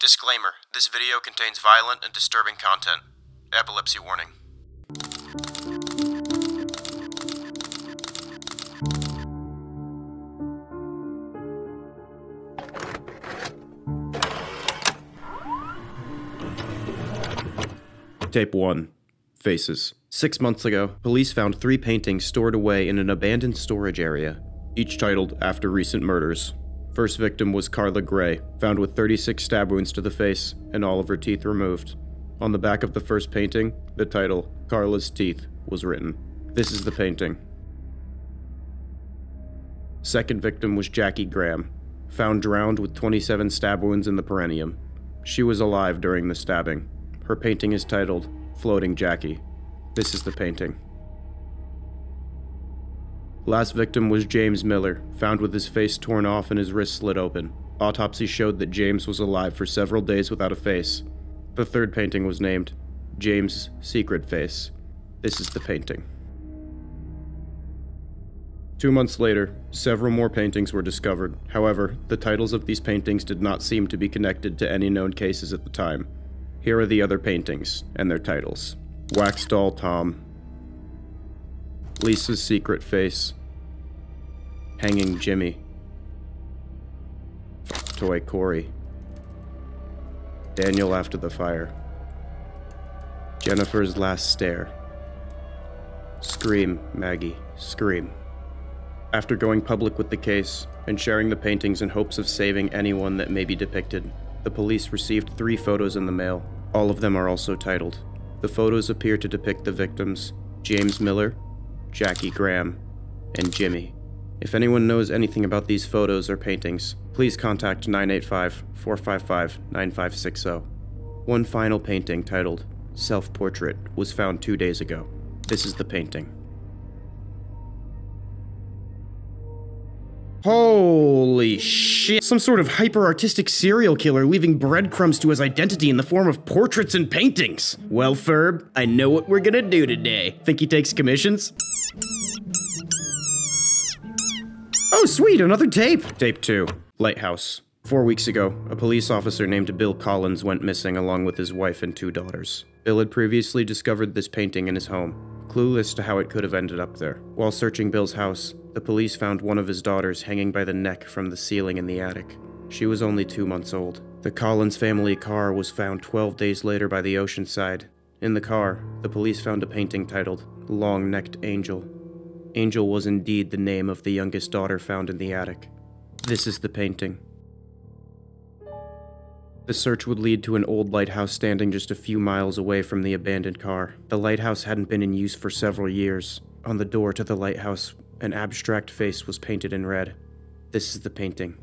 Disclaimer, this video contains violent and disturbing content. Epilepsy warning. Tape 1. Faces. 6 months ago, police found 3 paintings stored away in an abandoned storage area, each titled after recent murders. First victim was Carla Gray, found with 36 stab wounds to the face and all of her teeth removed. On the back of the first painting, the title, Carla's Teeth, was written. This is the painting. Second victim was Jackie Graham, found drowned with 27 stab wounds in the perineum. She was alive during the stabbing. Her painting is titled, Floating Jackie. This is the painting. Last victim was James Miller, found with his face torn off and his wrist slit open. Autopsy showed that James was alive for several days without a face. The third painting was named James' Secret Face. This is the painting. 2 months later, several more paintings were discovered. However, the titles of these paintings did not seem to be connected to any known cases at the time. Here are the other paintings and their titles. Wax Doll Tom, Lisa's Secret Face, Hanging Jimmy, Toy Corey, Daniel After the Fire, Jennifer's Last Stare, Scream, Maggie, Scream. After going public with the case and sharing the paintings in hopes of saving anyone that may be depicted, the police received 3 photos in the mail. All of them are also titled. The photos appear to depict the victims, James Miller, Jackie Graham, and Jimmy. If anyone knows anything about these photos or paintings, please contact 985-455-9560. One final painting titled Self-Portrait was found 2 days ago. This is the painting. Holy shit! Some sort of hyper-artistic serial killer leaving breadcrumbs to his identity in the form of portraits and paintings! Well, Ferb, I know what we're gonna do today. Think he takes commissions? Oh sweet, another tape! Tape 2. Lighthouse. 4 weeks ago, a police officer named Bill Collins went missing along with his wife and 2 daughters. Bill had previously discovered this painting in his home, clueless to how it could have ended up there. While searching Bill's house, the police found one of his daughters hanging by the neck from the ceiling in the attic. She was only 2 months old. The Collins family car was found 12 days later by the ocean side. In the car, the police found a painting titled Long-Necked Angel. Angel was indeed the name of the youngest daughter found in the attic. This is the painting. The search would lead to an old lighthouse standing just a few miles away from the abandoned car. The lighthouse hadn't been in use for several years. On the door to the lighthouse, an abstract face was painted in red. This is the painting.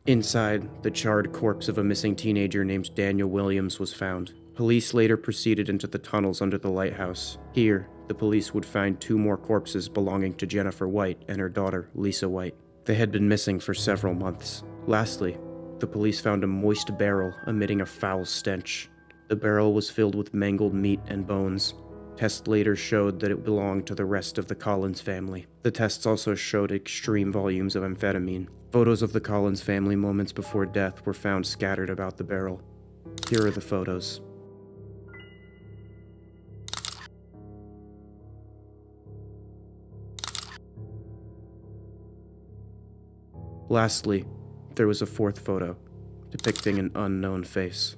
Inside, the charred corpse of a missing teenager named Daniel Williams was found. Police later proceeded into the tunnels under the lighthouse. Here, the police would find 2 more corpses belonging to Jennifer White and her daughter, Lisa White. They had been missing for several months. Lastly, the police found a moist barrel emitting a foul stench. The barrel was filled with mangled meat and bones. Tests later showed that it belonged to the rest of the Collins family. The tests also showed extreme volumes of amphetamine. Photos of the Collins family moments before death were found scattered about the barrel. Here are the photos. Lastly, there was a 4th photo, depicting an unknown face.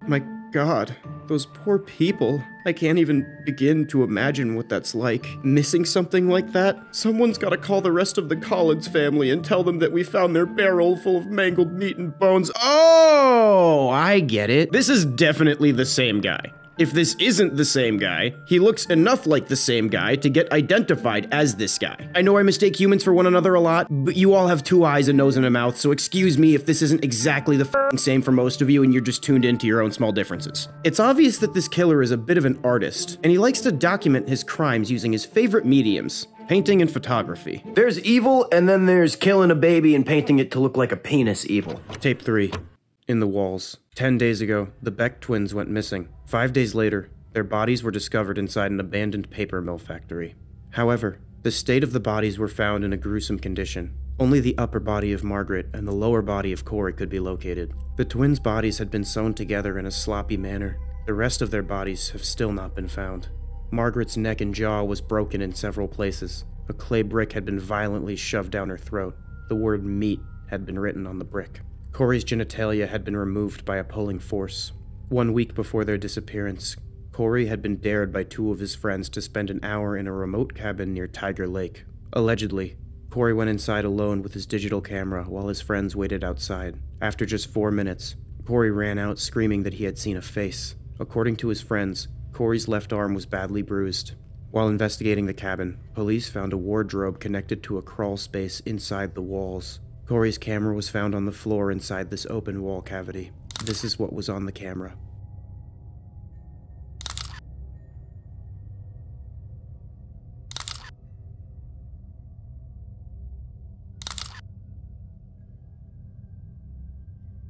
My God, those poor people. I can't even begin to imagine what that's like. Missing something like that? Someone's gotta call the rest of the Collins family and tell them that we found their barrel full of mangled meat and bones. Oh, I get it. This is definitely the same guy. If this isn't the same guy, he looks enough like the same guy to get identified as this guy. I know I mistake humans for one another a lot, but you all have 2 eyes, a nose, and a mouth, so excuse me if this isn't exactly the same for most of you and you're just tuned into your own small differences. It's obvious that this killer is a bit of an artist, and he likes to document his crimes using his favorite mediums, painting and photography. There's evil, and then there's killing a baby and painting it to look like a penis evil. Tape 3. In the walls. 10 days ago, the Beck twins went missing. 5 days later, their bodies were discovered inside an abandoned paper mill factory. However, the state of the bodies were found in a gruesome condition. Only the upper body of Margaret and the lower body of Corey could be located. The twins' bodies had been sewn together in a sloppy manner. The rest of their bodies have still not been found. Margaret's neck and jaw was broken in several places. A clay brick had been violently shoved down her throat. The word meat had been written on the brick. Corey's genitalia had been removed by a pulling force. 1 week before their disappearance, Corey had been dared by 2 of his friends to spend an hour in a remote cabin near Tiger Lake. Allegedly, Corey went inside alone with his digital camera while his friends waited outside. After just 4 minutes, Corey ran out screaming that he had seen a face. According to his friends, Corey's left arm was badly bruised. While investigating the cabin, police found a wardrobe connected to a crawl space inside the walls. Corey's camera was found on the floor inside this open wall cavity. This is what was on the camera.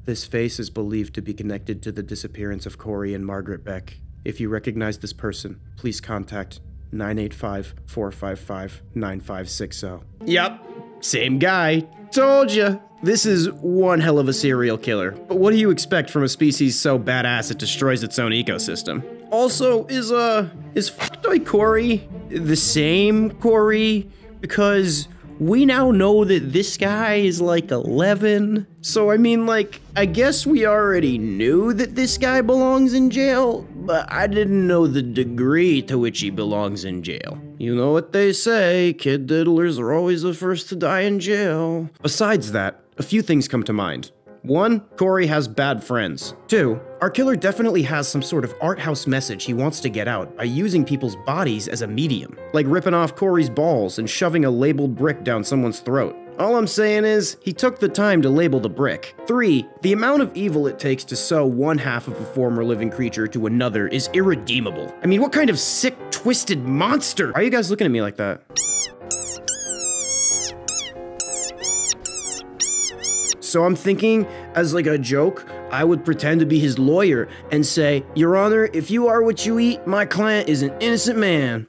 This face is believed to be connected to the disappearance of Corey and Margaret Beck. If you recognize this person, please contact 985-455-9560. Yup, same guy. Told ya. This is one hell of a serial killer, but what do you expect from a species so badass it destroys its own ecosystem? Also, is F***toy Corey the same Corey? Because we now know that this guy is like 11. So I mean, like, I guess we already knew that this guy belongs in jail, but I didn't know the degree to which he belongs in jail. You know what they say, kid diddlers are always the first to die in jail. Besides that, a few things come to mind. 1, Corey has bad friends. 2, our killer definitely has some sort of art house message he wants to get out by using people's bodies as a medium, like ripping off Corey's balls and shoving a labeled brick down someone's throat. All I'm saying is, he took the time to label the brick. 3, the amount of evil it takes to sew one half of a former living creature to another is irredeemable. I mean, what kind of sick, twisted monster? Why are you guys looking at me like that? So I'm thinking, as like a joke, I would pretend to be his lawyer and say, Your Honor, if you are what you eat, my client is an innocent man.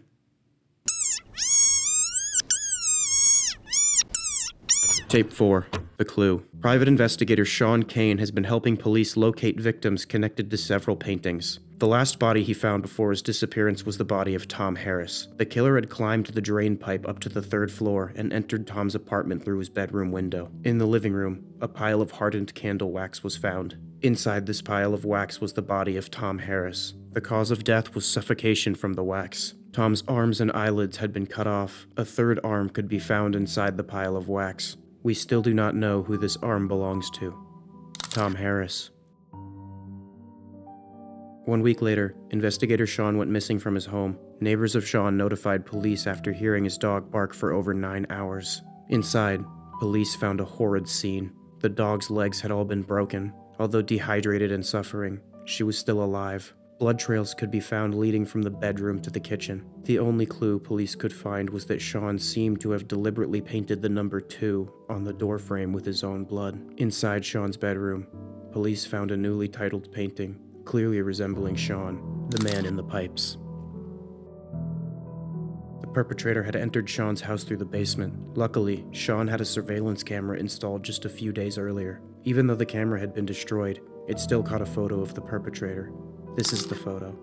Tape 4. The clue. Private investigator Sean Kane has been helping police locate victims connected to several paintings. The last body he found before his disappearance was the body of Tom Harris. The killer had climbed the drain pipe up to the 3rd floor and entered Tom's apartment through his bedroom window. In the living room, a pile of hardened candle wax was found. Inside this pile of wax was the body of Tom Harris. The cause of death was suffocation from the wax. Tom's arms and eyelids had been cut off. A 3rd arm could be found inside the pile of wax. We still do not know who this arm belongs to. Tom Harris. 1 week later, investigator Sean went missing from his home. Neighbors of Sean notified police after hearing his dog bark for over 9 hours. Inside, police found a horrid scene. The dog's legs had all been broken. Although dehydrated and suffering, she was still alive. Blood trails could be found leading from the bedroom to the kitchen. The only clue police could find was that Sean seemed to have deliberately painted the number 2 on the doorframe with his own blood. Inside Sean's bedroom, police found a newly titled painting, clearly resembling Sean, the man in the pipes. The perpetrator had entered Sean's house through the basement. Luckily, Sean had a surveillance camera installed just a few days earlier. Even though the camera had been destroyed, it still caught a photo of the perpetrator. This is the photo.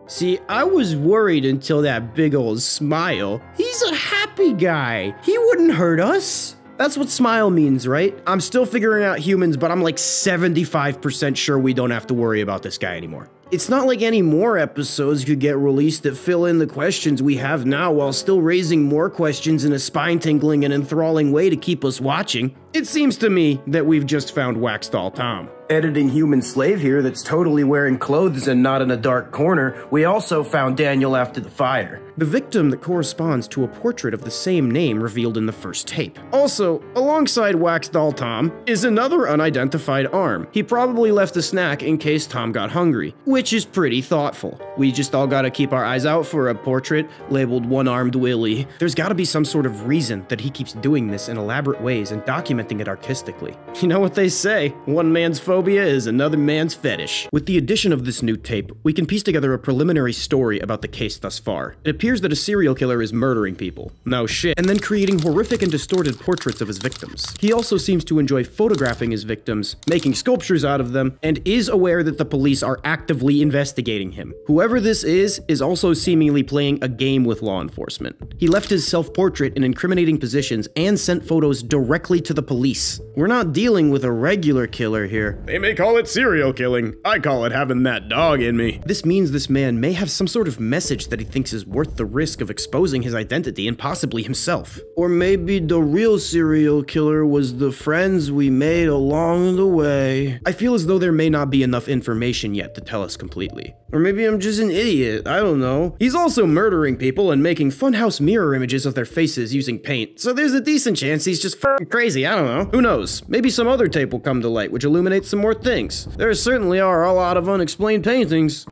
See, I was worried until that big old smile. He's a happy guy. He wouldn't hurt us. That's what smile means, right? I'm still figuring out humans, but I'm like 75% sure we don't have to worry about this guy anymore. It's not like any more episodes could get released that fill in the questions we have now while still raising more questions in a spine-tingling and enthralling way to keep us watching. It seems to me that we've just found Wax Doll Tom. Editing human slave here that's totally wearing clothes and not in a dark corner. We also found Daniel after the fire, the victim that corresponds to a portrait of the same name revealed in the first tape. Also, alongside Wax Doll Tom is another unidentified arm. He probably left a snack in case Tom got hungry, which is pretty thoughtful. We just all gotta keep our eyes out for a portrait labeled One-Armed Willie. There's gotta be some sort of reason that he keeps doing this in elaborate ways and documenting it artistically. You know what they say, one man's photo xenophobia is another man's fetish. With the addition of this new tape, we can piece together a preliminary story about the case thus far. It appears that a serial killer is murdering people. No shit. And then creating horrific and distorted portraits of his victims. He also seems to enjoy photographing his victims, making sculptures out of them, and is aware that the police are actively investigating him. Whoever this is also seemingly playing a game with law enforcement. He left his self-portrait in incriminating positions and sent photos directly to the police. We're not dealing with a regular killer here. They may call it serial killing. I call it having that dog in me. This means this man may have some sort of message that he thinks is worth the risk of exposing his identity and possibly himself. Or maybe the real serial killer was the friends we made along the way. I feel as though there may not be enough information yet to tell us completely. Or maybe I'm just an idiot, I don't know. He's also murdering people and making funhouse mirror images of their faces using paint, so there's a decent chance he's just f***ing crazy, I don't know. Who knows? Maybe some other tape will come to light which illuminates some more things. There certainly are a lot of unexplained paintings.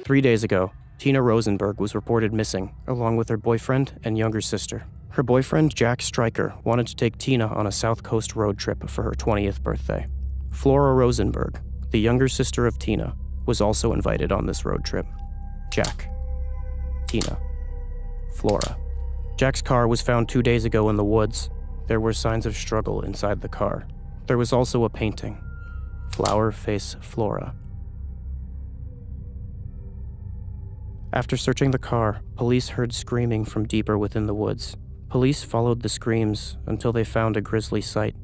Three days ago, Tina Rosenberg was reported missing, along with her boyfriend and younger sister. Her boyfriend, Jack Stryker, wanted to take Tina on a South Coast road trip for her 20th birthday. Flora Rosenberg, the younger sister of Tina, was also invited on this road trip. Jack, Tina, Flora. Jack's car was found 2 days ago in the woods. There were signs of struggle inside the car. There was also a painting. Flower Face Flora. After searching the car, police heard screaming from deeper within the woods. Police followed the screams until they found a grisly sight.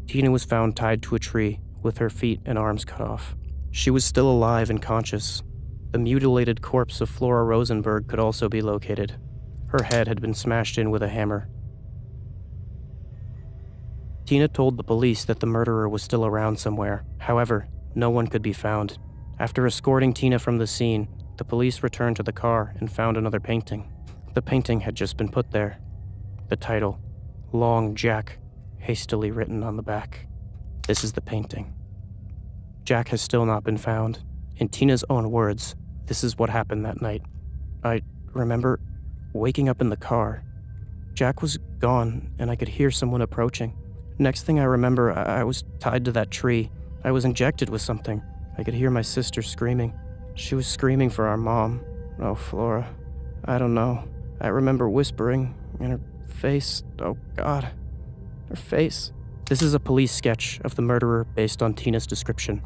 Tina was found tied to a tree with her feet and arms cut off. She was still alive and conscious. The mutilated corpse of Flora Rosenberg could also be located. Her head had been smashed in with a hammer. Tina told the police that the murderer was still around somewhere. However, no one could be found. After escorting Tina from the scene, the police returned to the car and found another painting. The painting had just been put there. The title, Long Jack, hastily written on the back. This is the painting. Jack has still not been found. In Tina's own words, this is what happened that night. I remember waking up in the car. Jack was gone, and I could hear someone approaching. Next thing I remember, I was tied to that tree. I was injected with something. I could hear my sister screaming. She was screaming for our mom. Oh, Flora. I don't know. I remember whispering in her face. Oh, God. Her face. This is a police sketch of the murderer based on Tina's description.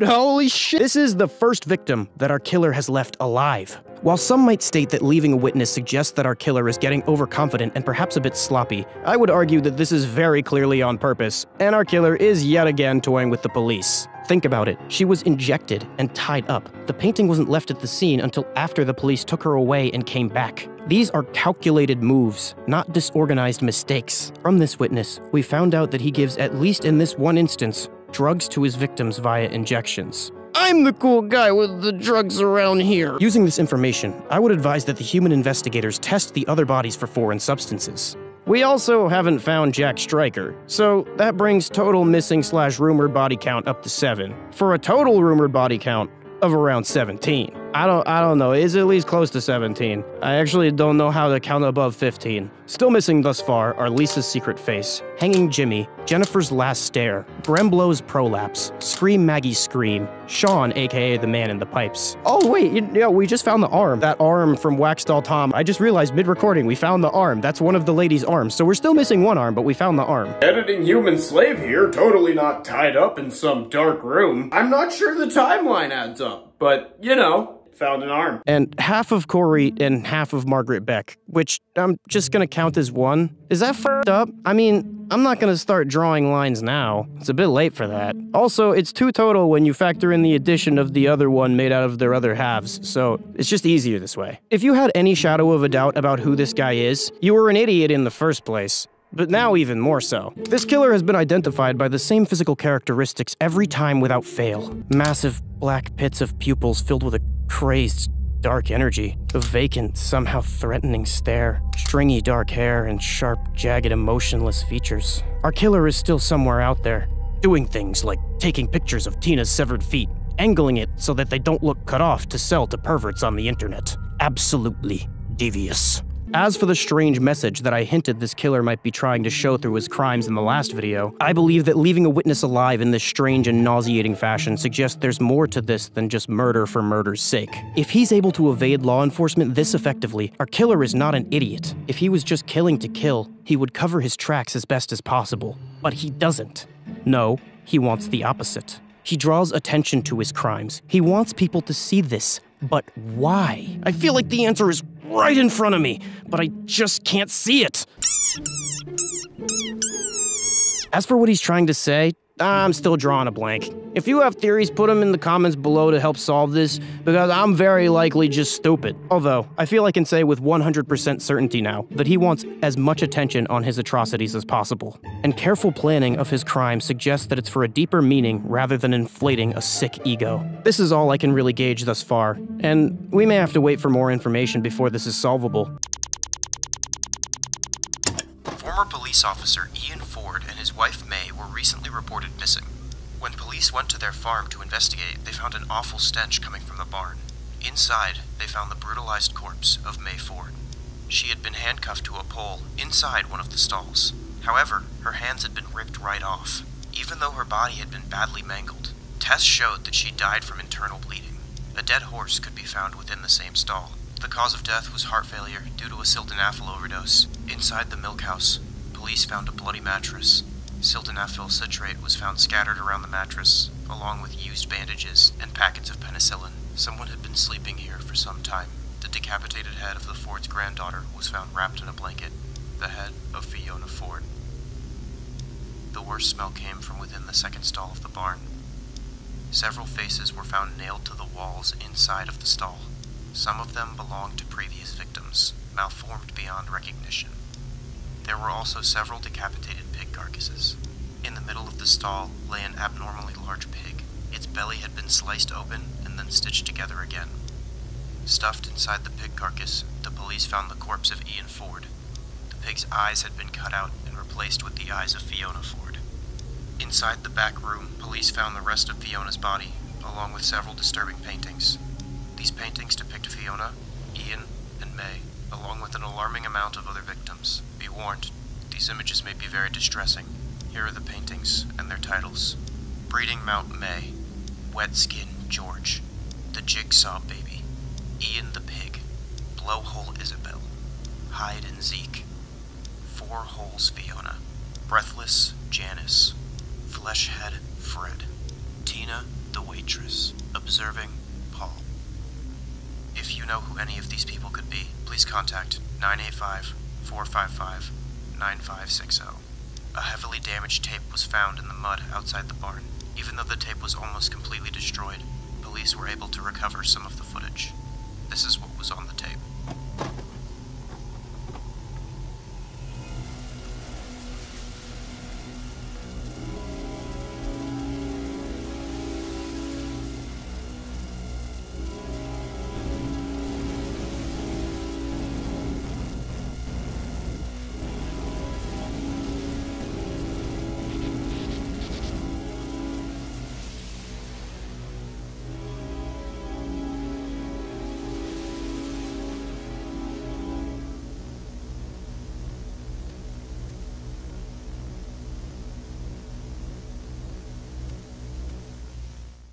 Holy shit! This is the first victim that our killer has left alive. While some might state that leaving a witness suggests that our killer is getting overconfident and perhaps a bit sloppy, I would argue that this is very clearly on purpose, and our killer is yet again toying with the police. Think about it. She was injected and tied up. The painting wasn't left at the scene until after the police took her away and came back. These are calculated moves, not disorganized mistakes. From this witness, we found out that he gives, at least in this one instance, drugs to his victims via injections. I'm the cool guy with the drugs around here. Using this information, I would advise that the human investigators test the other bodies for foreign substances. We also haven't found Jack Stryker, so that brings total missing/rumored body count up to 7, for a total rumored body count of around 17. I don't know, it's at least close to 17. I actually don't know how to count above 15. Still missing thus far are Lisa's secret face, Hanging Jimmy, Jennifer's last stare, Bremblow's prolapse, Scream Maggie's scream, Sean, aka the man in the pipes. Oh wait, we just found the arm. That arm from Wax Doll Tom. I just realized mid-recording we found the arm. That's one of the lady's arms, so we're still missing one arm, but we found the arm. Editing human slave here, totally not tied up in some dark room. I'm not sure the timeline adds up, but you know. Found an arm. And half of Corey and half of Margaret Beck, which I'm just gonna count as one. Is that f***ed up? I mean, I'm not gonna start drawing lines now. It's a bit late for that. Also, it's 2 total when you factor in the addition of the other one made out of their other halves, so it's just easier this way. If you had any shadow of a doubt about who this guy is, you were an idiot in the first place. But now even more so. This killer has been identified by the same physical characteristics every time without fail. Massive black pits of pupils filled with a crazed, dark energy, a vacant, somehow threatening stare, stringy dark hair, and sharp, jagged, emotionless features. Our killer is still somewhere out there, doing things like taking pictures of Tina's severed feet, angling it so that they don't look cut off to sell to perverts on the internet. Absolutely devious. As for the strange message that I hinted this killer might be trying to show through his crimes in the last video, I believe that leaving a witness alive in this strange and nauseating fashion suggests there's more to this than just murder for murder's sake. If he's able to evade law enforcement this effectively, our killer is not an idiot. If he was just killing to kill, he would cover his tracks as best as possible. But he doesn't. No, he wants the opposite. He draws attention to his crimes. He wants people to see this. But why? I feel like the answer is right in front of me, but I just can't see it. As for what he's trying to say, I'm still drawing a blank. If you have theories, put them in the comments below to help solve this, because I'm very likely just stupid. Although, I feel I can say with 100% certainty now that he wants as much attention on his atrocities as possible. And careful planning of his crime suggests that it's for a deeper meaning rather than inflating a sick ego. This is all I can really gauge thus far, and we may have to wait for more information before this is solvable. Former police officer Ian Ford and his wife May were recently reported missing. When police went to their farm to investigate, they found an awful stench coming from the barn. Inside, they found the brutalized corpse of May Ford. She had been handcuffed to a pole inside one of the stalls. However, her hands had been ripped right off. Even though her body had been badly mangled, tests showed that she died from internal bleeding. A dead horse could be found within the same stall. The cause of death was heart failure due to a sildenafil overdose. Inside the milk house, police found a bloody mattress. Sildenafil citrate was found scattered around the mattress, along with used bandages and packets of penicillin. Someone had been sleeping here for some time. The decapitated head of the Ford's granddaughter was found wrapped in a blanket. The head of Fiona Ford. The worst smell came from within the second stall of the barn. Several faces were found nailed to the walls inside of the stall. Some of them belonged to previous victims, malformed beyond recognition. There were also several decapitated pig carcasses. In the middle of the stall lay an abnormally large pig. Its belly had been sliced open and then stitched together again. Stuffed inside the pig carcass, the police found the corpse of Ian Ford. The pig's eyes had been cut out and replaced with the eyes of Fiona Ford. Inside the back room, police found the rest of Fiona's body, along with several disturbing paintings. These paintings depict Fiona, Ian, and May, along with an alarming amount of other victims. Be warned, these images may be very distressing. Here are the paintings and their titles. Breeding Mount May, Wet Skin George, The Jigsaw Baby, Ian the Pig, Blowhole Isabel, Hyde and Zeke, Four Holes Fiona, Breathless Janice, Fleshhead Fred, Tina the Waitress, Observing Paul. If you know who any of these people could be, please contact 985-455-9560. A heavily damaged tape was found in the mud outside the barn. Even though the tape was almost completely destroyed, police were able to recover some of the footage. This is what was on the tape.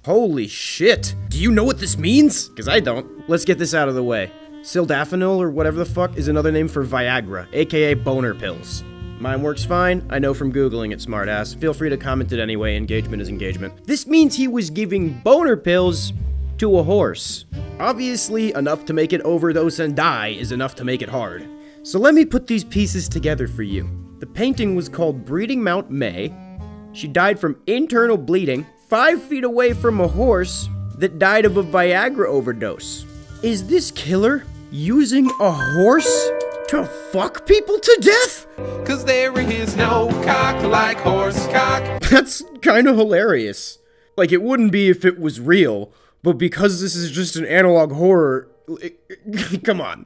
Holy shit! Do you know what this means? Because I don't. Let's get this out of the way. Sildenafil, or whatever the fuck, is another name for Viagra, aka boner pills. Mine works fine, I know from Googling it, smartass. Feel free to comment it anyway, engagement is engagement. This means he was giving boner pills to a horse. Obviously, enough to make it overdose and die is enough to make it hard. So let me put these pieces together for you. The painting was called Breeding Mount May. She died from internal bleeding 5 feet away from a horse that died of a Viagra overdose. Is this killer using a horse to fuck people to death? 'Cause there is no cock like horse cock. That's kind of hilarious. Like, it wouldn't be if it was real, but because this is just an analog horror, come on.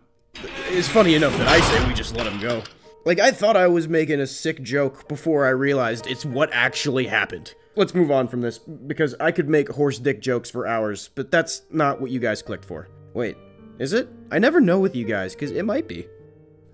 It's funny enough that I say we just let him go. Like, I thought I was making a sick joke before I realized it's what actually happened. let's move on from this, because I could make horse dick jokes for hours, but that's not what you guys clicked for. Wait, is it? I never know with you guys, because it might be.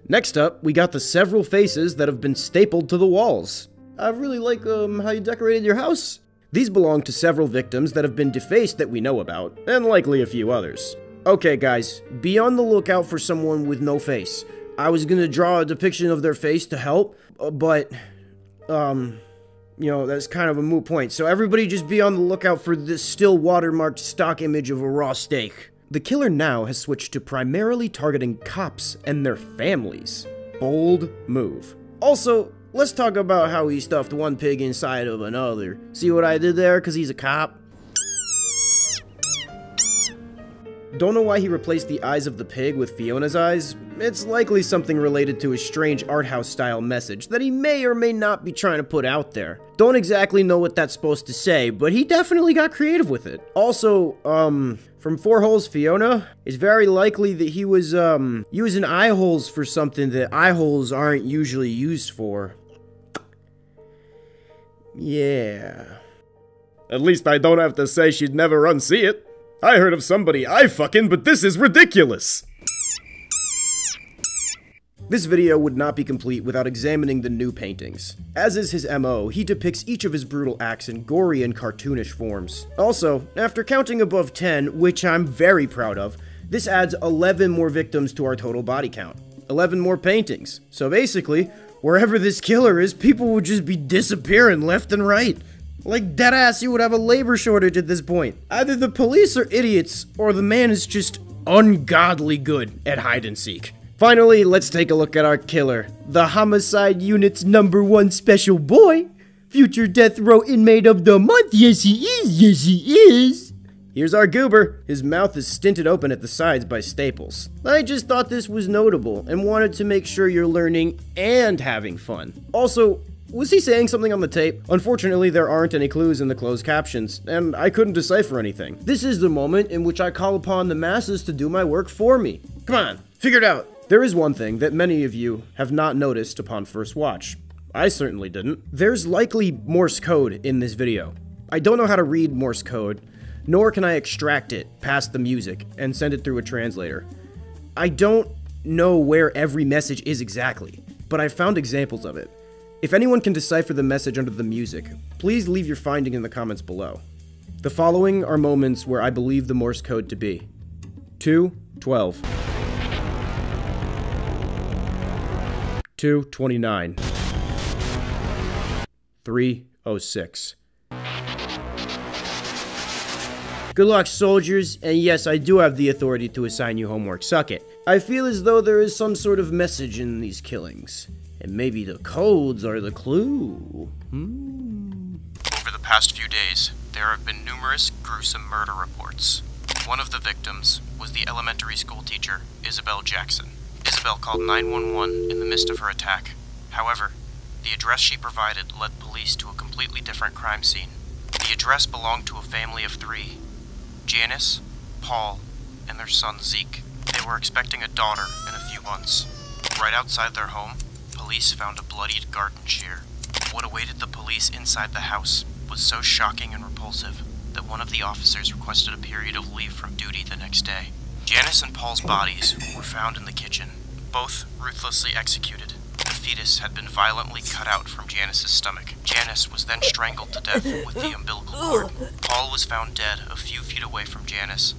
Next up, we got the several faces that have been stapled to the walls. I really like, how you decorated your house. These belong to several victims that have been defaced that we know about, and likely a few others. Okay, guys, be on the lookout for someone with no face. I was gonna draw a depiction of their face to help, but, you know, that's kind of a moot point. So everybody just be on the lookout for this still watermarked stock image of a raw steak. The killer now has switched to primarily targeting cops and their families. Bold move. Also, let's talk about how he stuffed one pig inside of another. See what I did there? 'Cause he's a cop? Don't know why he replaced the eyes of the pig with Fiona's eyes. It's likely something related to his strange art house style message that he may or may not be trying to put out there. Don't exactly know what that's supposed to say, but he definitely got creative with it. Also, from Four Holes Fiona, it's very likely that he was, using eye holes for something that eye holes aren't usually used for. Yeah. At least I don't have to say she'd never unsee it. I heard of somebody eye-fucking, but this is ridiculous! This video would not be complete without examining the new paintings. As is his MO, he depicts each of his brutal acts in gory and cartoonish forms. Also, after counting above 10, which I'm very proud of, this adds 11 more victims to our total body count. 11 more paintings. So basically, wherever this killer is, people would just be disappearing left and right. Like, deadass, you would have a labor shortage at this point. Either the police are idiots, or the man is just ungodly good at hide and seek. Finally, let's take a look at our killer. The Homicide Unit's #1 special boy. Future death row inmate of the month. Yes, he is. Yes, he is. Here's our goober. His mouth is stinted open at the sides by staples. I just thought this was notable and wanted to make sure you're learning and having fun. Also, was he saying something on the tape? Unfortunately, there aren't any clues in the closed captions, and I couldn't decipher anything. This is the moment in which I call upon the masses to do my work for me. Come on, figure it out. There is one thing that many of you have not noticed upon first watch. I certainly didn't. There's likely Morse code in this video. I don't know how to read Morse code, nor can I extract it past the music and send it through a translator. I don't know where every message is exactly, but I found examples of it. If anyone can decipher the message under the music, please leave your finding in the comments below. The following are moments where I believe the Morse code to be. 2:12. 2:29. 3:06. Good luck, soldiers, and yes, I do have the authority to assign you homework. Suck it. I feel as though there is some sort of message in these killings. And maybe the codes are the clue. Over the past few days, there have been numerous gruesome murder reports. One of the victims was the elementary school teacher, Isabel Jackson. Isabel called 911 in the midst of her attack. However, the address she provided led police to a completely different crime scene. The address belonged to a family of 3. Janice, Paul, and their son Zeke. They were expecting a daughter in a few months. Right outside their home, police found a bloodied garden shear. What awaited the police inside the house was so shocking and repulsive that one of the officers requested a period of leave from duty the next day. Janice and Paul's bodies were found in the kitchen, both ruthlessly executed. The fetus had been violently cut out from Janice's stomach. Janice was then strangled to death with the umbilical cord. Paul was found dead a few feet away from Janice,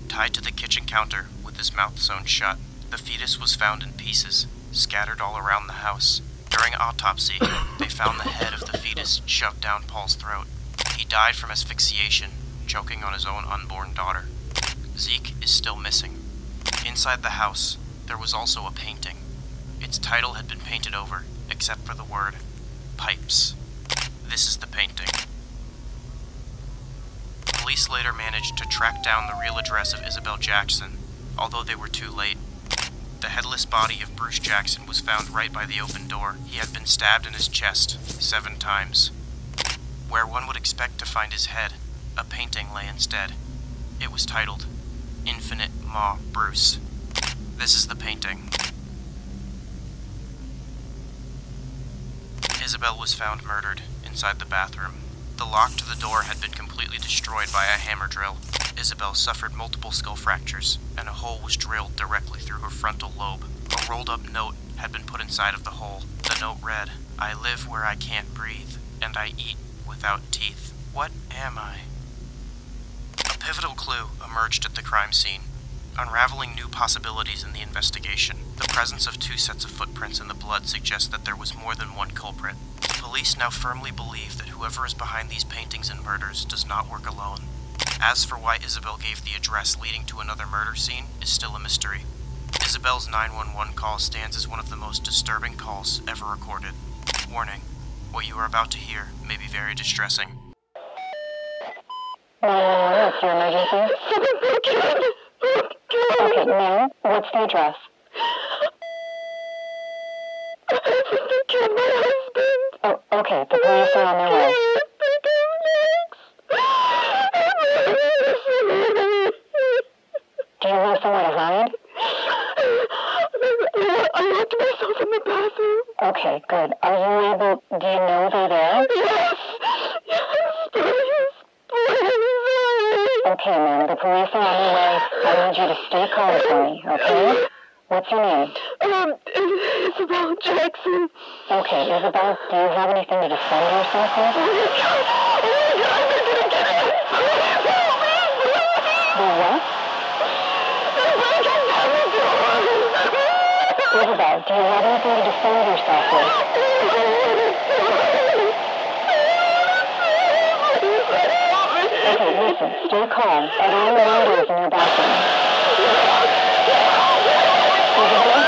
tied to the kitchen counter with his mouth sewn shut. The fetus was found in pieces, scattered all around the house. During autopsy, they found the head of the fetus shoved down Paul's throat. He died from asphyxiation, choking on his own unborn daughter. Zeke is still missing. Inside the house, there was also a painting. Its title had been painted over, except for the word, Pipes. This is the painting. Police later managed to track down the real address of Isabel Jackson, although they were too late. The headless body of Bruce Jackson was found right by the open door. He had been stabbed in his chest 7 times. Where one would expect to find his head, a painting lay instead. It was titled, Infinite Ma Bruce. This is the painting. Isabel was found murdered inside the bathroom. The lock to the door had been completely destroyed by a hammer drill. Isabel suffered multiple skull fractures, and a hole was drilled directly through her frontal lobe. A rolled-up note had been put inside of the hole. The note read, "I live where I can't breathe, and I eat without teeth. What am I?" A pivotal clue emerged at the crime scene, unraveling new possibilities in the investigation. The presence of 2 sets of footprints in the blood suggests that there was more than one culprit. Police now firmly believe that whoever is behind these paintings and murders does not work alone. As for why Isabel gave the address leading to another murder scene is still a mystery. Isabel's 911 call stands as one of the most disturbing calls ever recorded. Warning, what you are about to hear may be very distressing. What's your emergency? Okay, now, what's the address? They killed my husband. Oh, okay, the police are on their way. Do you have somewhere to hide? I locked myself in the bathroom. Okay, good. Are you able... Do you know they're there? Yes, please. Okay, ma'am, the police are on their way. I need you to stay calm for me, okay? What's your name? Isabel Jackson. Okay, Isabel, do you have anything to defend yourself with? Oh my God, they're gonna get it. The what? Isabel, do you have anything to defend yourself with? Okay, listen, stay calm. Are there any windows in your bathroom? Isabel?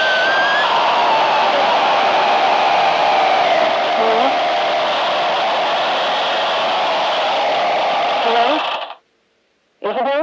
Hello? Hello? Isabel?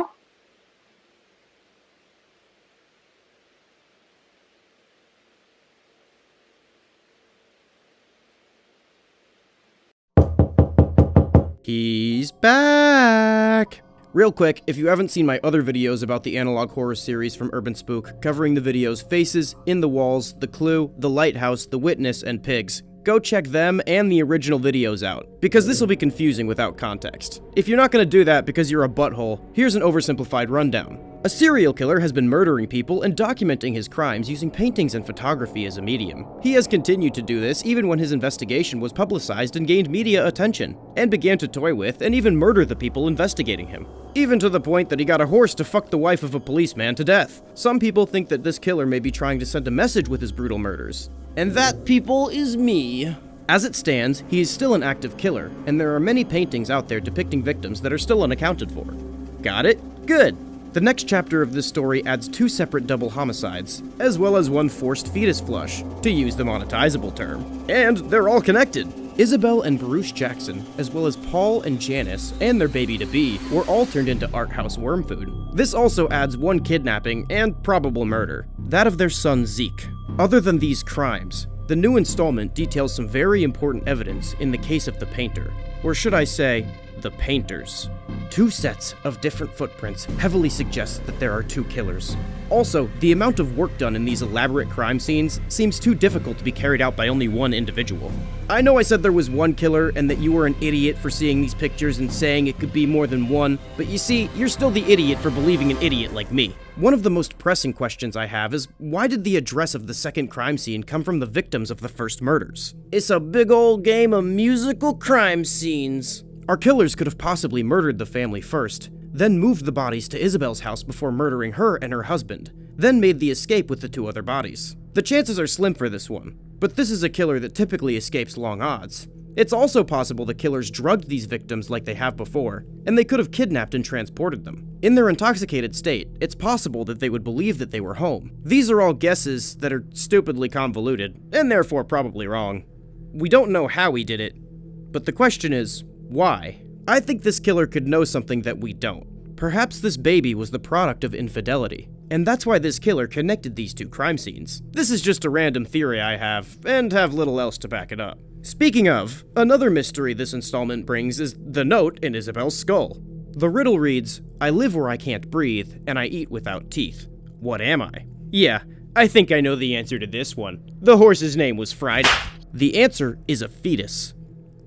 He's back! Real quick, if you haven't seen my other videos about the analog horror series from Urban Spook, covering the videos Faces, In the Walls, The Clue, The Lighthouse, The Witness, and Pigs, go check them and the original videos out, because this will be confusing without context. If you're not going to do that because you're a butthole, here's an oversimplified rundown. A serial killer has been murdering people and documenting his crimes using paintings and photography as a medium. He has continued to do this even when his investigation was publicized and gained media attention, and began to toy with and even murder the people investigating him. Even to the point that he got a horse to fuck the wife of a policeman to death. Some people think that this killer may be trying to send a message with his brutal murders. And that, people, is me. As it stands, he is still an active killer, and there are many paintings out there depicting victims that are still unaccounted for. Got it? Good. The next chapter of this story adds 2 separate double homicides, as well as 1 forced fetus flush, to use the monetizable term. And they're all connected. Isabel and Bruce Jackson, as well as Paul and Janice, and their baby-to-be, were all turned into art house worm food. This also adds 1 kidnapping and probable murder, that of their son Zeke. Other than these crimes, the new installment details some very important evidence in the case of the painter, or should I say, the painters. 2 sets of different footprints heavily suggest that there are 2 killers. Also, the amount of work done in these elaborate crime scenes seems too difficult to be carried out by only 1 individual. I know I said there was 1 killer and that you were an idiot for seeing these pictures and saying it could be more than 1, but you see, you're still the idiot for believing an idiot like me. One of the most pressing questions I have is, why did the address of the second crime scene come from the victims of the first murders? It's a big old game of musical crime scenes. Our killers could have possibly murdered the family first, then moved the bodies to Isabel's house before murdering her and her husband, then made the escape with the 2 other bodies. The chances are slim for this one, but this is a killer that typically escapes long odds. It's also possible the killers drugged these victims like they have before, and they could have kidnapped and transported them. In their intoxicated state, it's possible that they would believe that they were home. These are all guesses that are stupidly convoluted, and therefore probably wrong. We don't know how he did it, but the question is, why? I think this killer could know something that we don't. Perhaps this baby was the product of infidelity, and that's why this killer connected these 2 crime scenes. This is just a random theory I have, and have little else to back it up. Speaking of, another mystery this installment brings is the note in Isabel's skull. The riddle reads, "I live where I can't breathe, and I eat without teeth. What am I?" Yeah, I think I know the answer to this one. The horse's name was Friday. The answer is a fetus.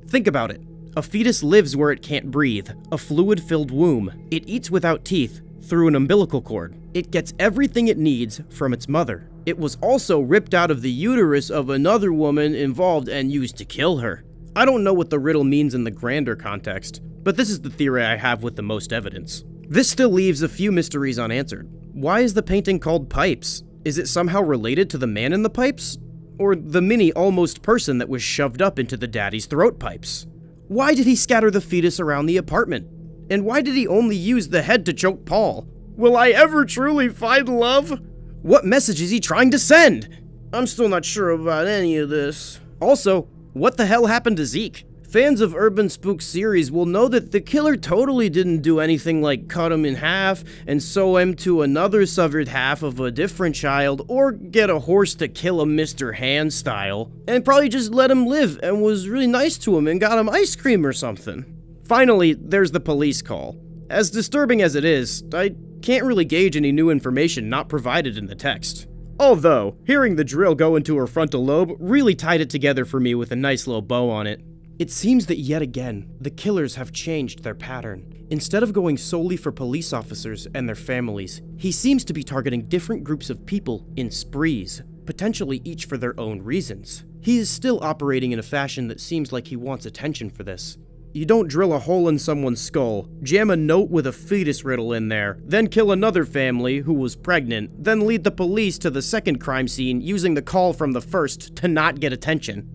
Think about it. A fetus lives where it can't breathe, a fluid-filled womb. It eats without teeth, through an umbilical cord. It gets everything it needs from its mother. It was also ripped out of the uterus of another woman involved and used to kill her. I don't know what the riddle means in the grander context, but this is the theory I have with the most evidence. This still leaves a few mysteries unanswered. Why is the painting called Pipes? Is it somehow related to the man in the pipes? Or the mini almost person that was shoved up into the daddy's throat pipes? Why did he scatter the fetus around the apartment? And why did he only use the head to choke Paul? Will I ever truly find love? What message is he trying to send? I'm still not sure about any of this. Also, what the hell happened to Zeke? Fans of Urban Spook series will know that the killer totally didn't do anything like cut him in half and sew him to another severed half of a different child, or get a horse to kill him Mr. Hand style, and probably just let him live and was really nice to him and got him ice cream or something. Finally, there's the police call. As disturbing as it is, I can't really gauge any new information not provided in the text. Although, hearing the drill go into her frontal lobe really tied it together for me with a nice little bow on it. It seems that yet again, the killers have changed their pattern. Instead of going solely for police officers and their families, he seems to be targeting different groups of people in sprees, potentially each for their own reasons. He is still operating in a fashion that seems like he wants attention for this. You don't drill a hole in someone's skull, jam a note with a fetus riddle in there, then kill another family who was pregnant, then lead the police to the second crime scene using the call from the first to not get attention.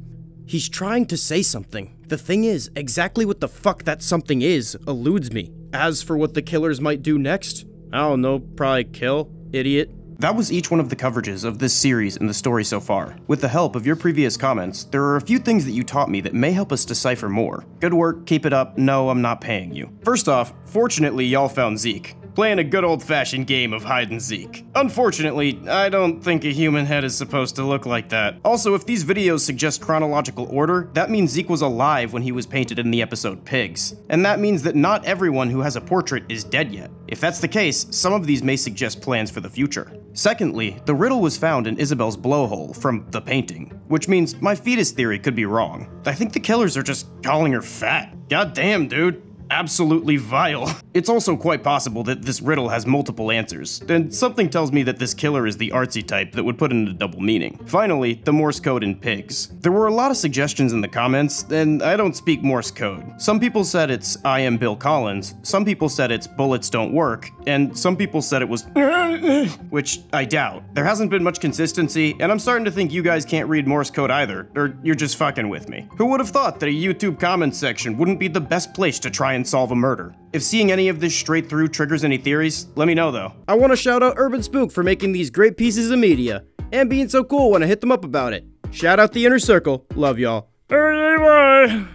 He's trying to say something. The thing is, exactly what the fuck that something is eludes me. As for what the killers might do next, I don't know, probably kill, idiot. That was each one of the coverages of this series and the story so far. With the help of your previous comments, there are a few things that you taught me that may help us decipher more. Good work, keep it up, no, I'm not paying you. First off, fortunately y'all found Zeke. Playing a good old-fashioned game of hide and seek. Unfortunately, I don't think a human head is supposed to look like that. Also, if these videos suggest chronological order, that means Zeke was alive when he was painted in the episode Pigs. And that means that not everyone who has a portrait is dead yet. If that's the case, some of these may suggest plans for the future. Secondly, the riddle was found in Isabel's blowhole from the painting, which means my fetus theory could be wrong. I think the killers are just calling her fat. God damn, dude. Absolutely vile. It's also quite possible that this riddle has multiple answers, and something tells me that this killer is the artsy type that would put it into double meaning. Finally, the Morse code in Pigs. There were a lot of suggestions in the comments, and I don't speak Morse code. Some people said it's I am Bill Collins, some people said it's bullets don't work, and some people said it was which I doubt. There hasn't been much consistency, and I'm starting to think you guys can't read Morse code either, or you're just fucking with me. Who would have thought that a YouTube comments section wouldn't be the best place to try and solve a murder? If seeing any of this straight through triggers any theories, let me know though. I want to shout out Urban Spook for making these great pieces of media, and being so cool when I hit them up about it. Shout out the Inner Circle. Love y'all. Bye.